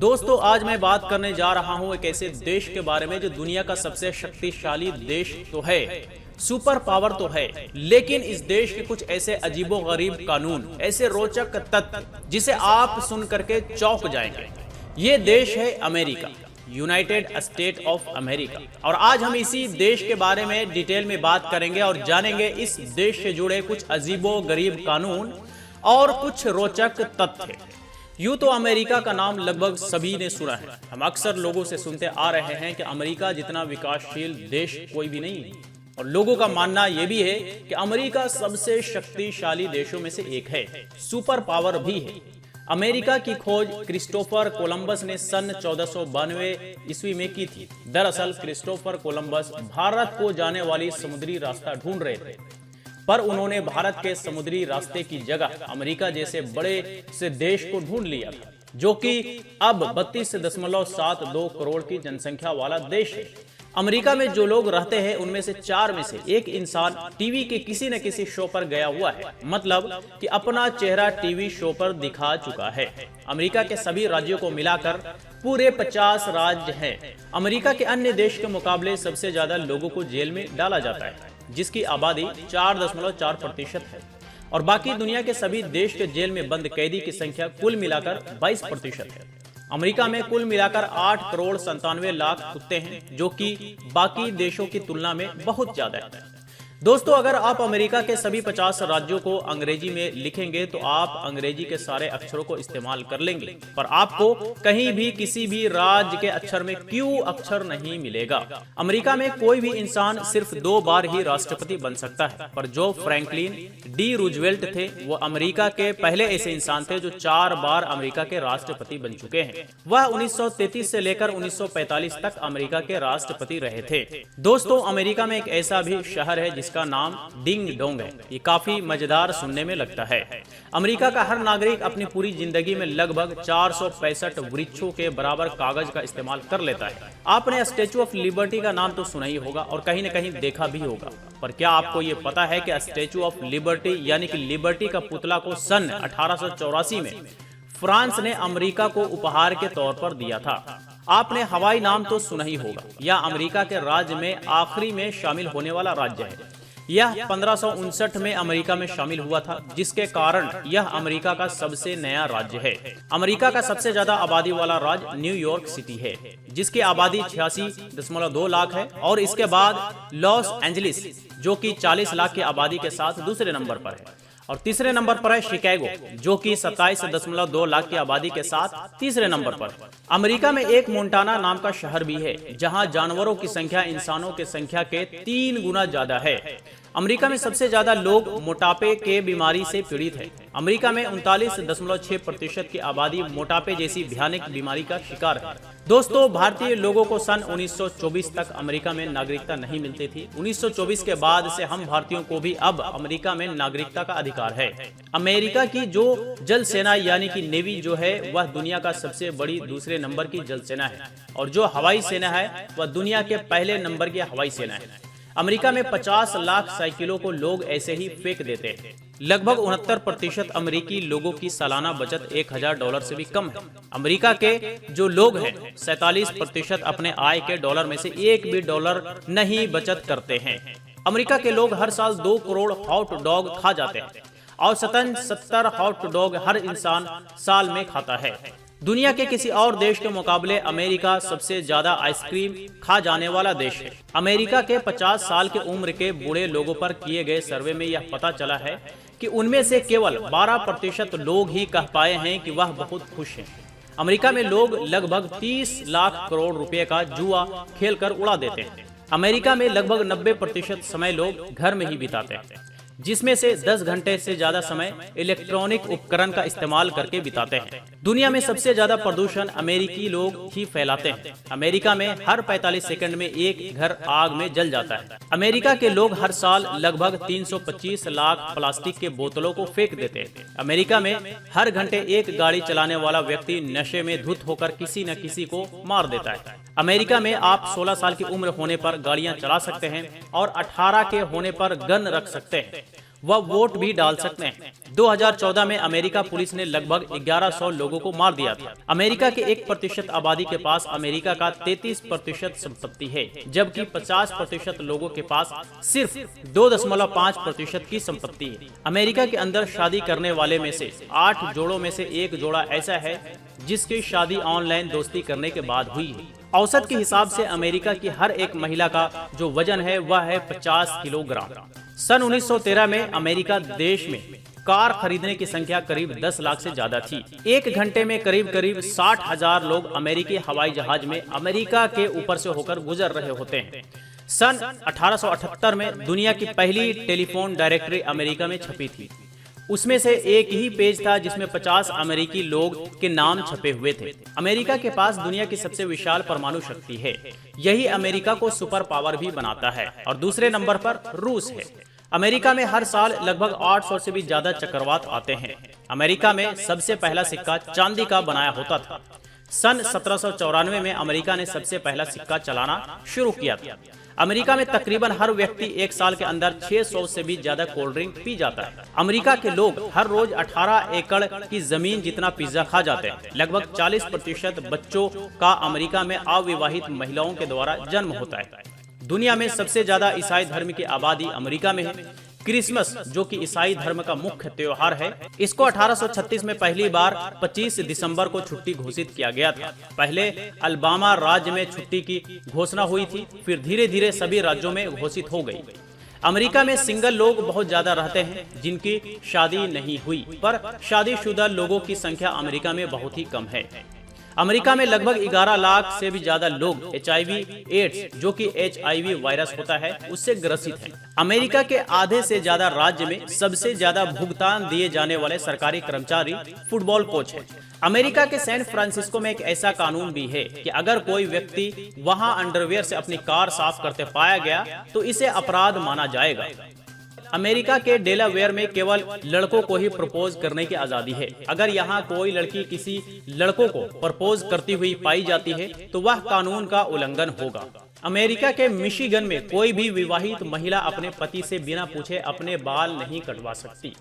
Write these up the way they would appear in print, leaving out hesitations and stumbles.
दोस्तों आज मैं बात करने जा रहा हूं एक ऐसे देश के बारे में जो दुनिया का सबसे शक्तिशाली देश तो है, सुपर पावर तो है, लेकिन इस देश के कुछ ऐसे अजीबोगरीब कानून, ऐसे रोचक तथ्य जिसे आप सुन करके चौंक जाएंगे। ये देश है America, United state of America. और आज हम इसी देश के बारे में डिटेल में बात करेंगे और जानेंगे इस देश से जुड़े कुछ अजीबोगरीब कानून और कुछ रोचक तथ्य। यूं तो अमेरिका का नाम लगभग सभी ने सुना है। हम अक्सर लोगों से सुनते आ रहे हैं कि अमेरिका जितना विकासशील देश कोई भी नहीं है, और लोगों का मानना यह भी है कि अमेरिका सबसे शक्तिशाली देशों में से एक है, सुपर पावर भी है। अमेरिका की खोज क्रिस्टोफर कोलंबस ने सन 1492 ईस्वी में की थी। दरअसल क्रिस्टोफर कोलंबस भारत को जाने वाली समुद्री रास्ता ढूंढ रहे थे, पर उन्होंने भारत के समुद्री रास्ते की जगह अमेरिका जैसे बड़े से देश को ढूंढ लिया था, जो कि अब 32.72 करोड़ की जनसंख्या वाला देश है। अमेरिका में जो लोग रहते हैं उनमें से 4 में से एक इंसान टीवी के किसी न किसी शो पर गया हुआ है, मतलब कि अपना चेहरा टीवी शो पर दिखा चुका है। अमेरिका के सभी राज्यों को मिलाकर पूरे 50 राज्य हैं। अमेरिका के अन्य देश के मुकाबले सबसे ज्यादा लोगों को जेल में डाला जाता है, जिसकी आबादी 4.4% है, और बाकी दुनिया के सभी देश के जेल में बंद कैदी की संख्या कुल मिलाकर 22% है। अमेरिका में कुल मिलाकर 8 करोड़ 97 लाख कुत्ते हैं, जो कि बाकी देशों की तुलना में बहुत ज्यादा है। दोस्तों अगर आप अमेरिका के सभी 50 राज्यों को अंग्रेजी में लिखेंगे तो आप अंग्रेजी के सारे अक्षरों को इस्तेमाल कर लेंगे, पर आपको कहीं भी किसी भी राज्य के अक्षर में क्यू अक्षर नहीं मिलेगा। अमेरिका में कोई भी इंसान सिर्फ 2 बार ही राष्ट्रपति बन सकता है, पर जो फ्रैंकलिन डी रूजवेल्ट थे वो अमेरिका के पहले ऐसे इंसान थे जो 4 बार अमेरिका के राष्ट्रपति बन चुके हैं। वह 1933 से लेकर 1945 तक अमेरिका के राष्ट्रपति रहे थे। दोस्तों अमेरिका में एक ऐसा भी शहर है जिसका नाम डिंग डोंग है। ये काफी मजेदार सुनने में लगता है। अमेरिका का हर नागरिक अपनी पूरी जिंदगी में लगभग 465 वृक्षों के बराबर कागज का इस्तेमाल कर लेता है। आपने स्टैचू ऑफ लिबर्टी का नाम तो सुना ही होगा और कहीं न कहीं देखा भी होगा, पर क्या आपको ये पता है कि स्टैचू ऑफ लिबर्टी यानी कि लिबर्टी का पुतला को सन 1884 में फ्रांस ने अमेरिका को उपहार के तौर पर दिया था। आपने हवाई नाम तो सुना ही होगा। यह अमेरिका के राज्य में आखिरी में शामिल होने वाला राज्य है। यह 1559 में अमेरिका में शामिल हुआ था, जिसके कारण यह अमेरिका का सबसे नया राज्य है। अमेरिका का सबसे ज्यादा आबादी वाला राज्य न्यूयॉर्क सिटी है, जिसकी आबादी 86.2 लाख है, और इसके बाद लॉस एंजलिस जो कि 40 लाख की आबादी के साथ दूसरे नंबर पर है, और तीसरे नंबर पर है शिकागो जो कि 27.2 लाख की आबादी के साथ तीसरे नंबर पर। अमेरिका में एक मोंटाना नाम का शहर भी है, जहां जानवरों की संख्या इंसानों की संख्या के 3 गुना ज्यादा है। अमेरिका में सबसे ज्यादा लोग मोटापे के बीमारी से पीड़ित है। अमेरिका में 39.6% की आबादी मोटापे जैसी भयानक बीमारी का शिकार है। दोस्तों भारतीय लोगों को सन 1924 तक अमेरिका में नागरिकता नहीं मिलती थी। 1924 के बाद से हम भारतीयों को भी अब अमेरिका में नागरिकता का अधिकार है। अमेरिका की जो जल सेना यानी कि नेवी जो है वह दुनिया का सबसे बड़ी दूसरे नंबर की जल सेना है, और जो हवाई सेना है वह दुनिया के पहले नंबर की हवाई सेना है। अमेरिका में 50 लाख साइकिलों को लोग ऐसे ही फेंक देते हैं। लगभग 69% अमेरिकी लोगों की सालाना बचत $1000 से भी कम है। अमेरिका के जो लोग हैं 47% अपने आय के डॉलर में से एक भी डॉलर नहीं बचत करते हैं। अमेरिका के लोग हर साल 2 करोड़ हॉट डॉग खा जाते हैं। औसतन 70 हॉट डॉग हर इंसान साल में खाता है। दुनिया के किसी और देश के मुकाबले अमेरिका सबसे ज्यादा आइसक्रीम खा जाने वाला देश है। अमेरिका के 50 साल के उम्र के बूढ़े लोगों पर किए गए सर्वे में यह पता चला है कि उनमें से केवल 12% लोग ही कह पाए हैं कि वह बहुत खुश हैं। अमेरिका में लोग लगभग 30 लाख करोड़ रुपए का जुआ खेलकर उड़ा देते हैं। अमेरिका में लगभग 90% समय लोग घर में ही बिताते हैं, जिसमें से 10 घंटे से ज्यादा समय इलेक्ट्रॉनिक उपकरण का इस्तेमाल करके बिताते हैं। दुनिया में सबसे ज्यादा प्रदूषण अमेरिकी लोग ही फैलाते हैं। अमेरिका में हर 45 सेकंड में एक घर आग में जल जाता है। अमेरिका के लोग हर साल लगभग 325 लाख प्लास्टिक के बोतलों को फेंक देते हैं। अमेरिका में हर घंटे एक गाड़ी चलाने वाला व्यक्ति नशे में धुत होकर किसी न किसी को मार देता है। अमेरिका में आप 16 साल की उम्र होने पर गाड़ियां चला सकते हैं और 18 के होने पर गन रख सकते हैं। वह वोट भी डाल सकते हैं। 2014 में अमेरिका पुलिस ने लगभग 1100 लोगों को मार दिया था। अमेरिका के 1% आबादी के पास अमेरिका का 33% संपत्ति है, जबकि 50% लोगों के पास सिर्फ 2.5% की संपत्ति है। अमेरिका के अंदर शादी करने वाले में से 8 जोड़ों में से एक जोड़ा ऐसा है जिसकी शादी ऑनलाइन दोस्ती करने के बाद हुई है। औसत के हिसाब से अमेरिका की हर एक महिला का जो वजन है वह है 50 किलोग्राम। सन 1913 में अमेरिका देश में कार खरीदने की संख्या करीब 10 लाख से ज्यादा थी। एक घंटे में करीब 60,000 लोग अमेरिकी हवाई जहाज में अमेरिका के ऊपर से होकर गुजर रहे होते हैं। सन 1878 में दुनिया की पहली टेलीफोन डायरेक्टरी अमेरिका में छपी थी। उसमें से एक ही पेज था जिसमें 50 अमेरिकी लोग के नाम छपे हुए थे। अमेरिका के पास दुनिया की सबसे विशाल परमाणु शक्ति है। यही अमेरिका को सुपर पावर भी बनाता है। और दूसरे नंबर पर रूस है। अमेरिका में हर साल लगभग 800 से भी ज्यादा चक्रवात आते हैं। अमेरिका में सबसे पहला सिक्का चांदी का बनाया होता था। सन 1794 में अमेरिका ने सबसे पहला सिक्का चलाना शुरू किया था। अमेरिका में तकरीबन हर व्यक्ति एक साल के अंदर 600 से भी ज्यादा कोल्ड ड्रिंक पी जाता है। अमेरिका के लोग हर रोज 18 एकड़ की जमीन जितना पिज्जा खा जाते हैं। लगभग 40% बच्चों का अमेरिका में अविवाहित महिलाओं के द्वारा जन्म होता है। दुनिया में सबसे ज्यादा ईसाई धर्म की आबादी अमेरिका में है। क्रिसमस, जो कि ईसाई धर्म का मुख्य त्योहार है, इसको 1836 में पहली बार 25 दिसंबर को छुट्टी घोषित किया गया था। पहले अल्बामा राज्य में छुट्टी की घोषणा हुई थी, फिर धीरे धीरे सभी राज्यों में घोषित हो गई। अमेरिका में सिंगल लोग बहुत ज्यादा रहते हैं जिनकी शादी नहीं हुई, पर शादीशुदा लोगों की संख्या अमेरिका में बहुत ही कम है। अमेरिका में लगभग 11 लाख से भी ज्यादा लोग HIV एड्स, जो कि HIV वायरस होता है, उससे ग्रसित हैं। अमेरिका के आधे से ज्यादा राज्य में सबसे ज्यादा भुगतान दिए जाने वाले सरकारी कर्मचारी फुटबॉल कोच हैं। अमेरिका के सैन फ्रांसिस्को में एक ऐसा कानून भी है कि अगर कोई व्यक्ति वहां अंडरवियर से अपनी कार साफ करते पाया गया तो इसे अपराध माना जाएगा। अमेरिका के डेलावेयर में केवल लड़कों को ही प्रपोज करने की आजादी है। अगर यहाँ कोई लड़की किसी लड़कों को प्रपोज करती हुई पाई जाती है तो वह कानून का उल्लंघन होगा। अमेरिका के मिशिगन में कोई भी विवाहित महिला अपने पति से बिना पूछे अपने बाल नहीं कटवा सकती।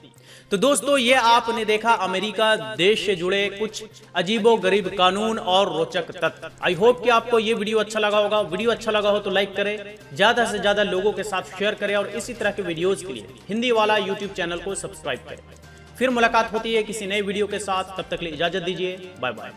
तो दोस्तों, ये आपने देखा अमेरिका देश से जुड़े कुछ अजीबोगरीब कानून और रोचक तथ्य। आई होप कि आपको ये वीडियो अच्छा लगा होगा। वीडियो अच्छा लगा हो तो लाइक करें, ज्यादा से ज्यादा लोगों के साथ शेयर करें और इसी तरह के वीडियोज के लिए हिंदी वाला यूट्यूब चैनल को सब्सक्राइब करें। फिर मुलाकात होती है किसी नए वीडियो के साथ। तब तक के लिए इजाजत दीजिए। Bye bye.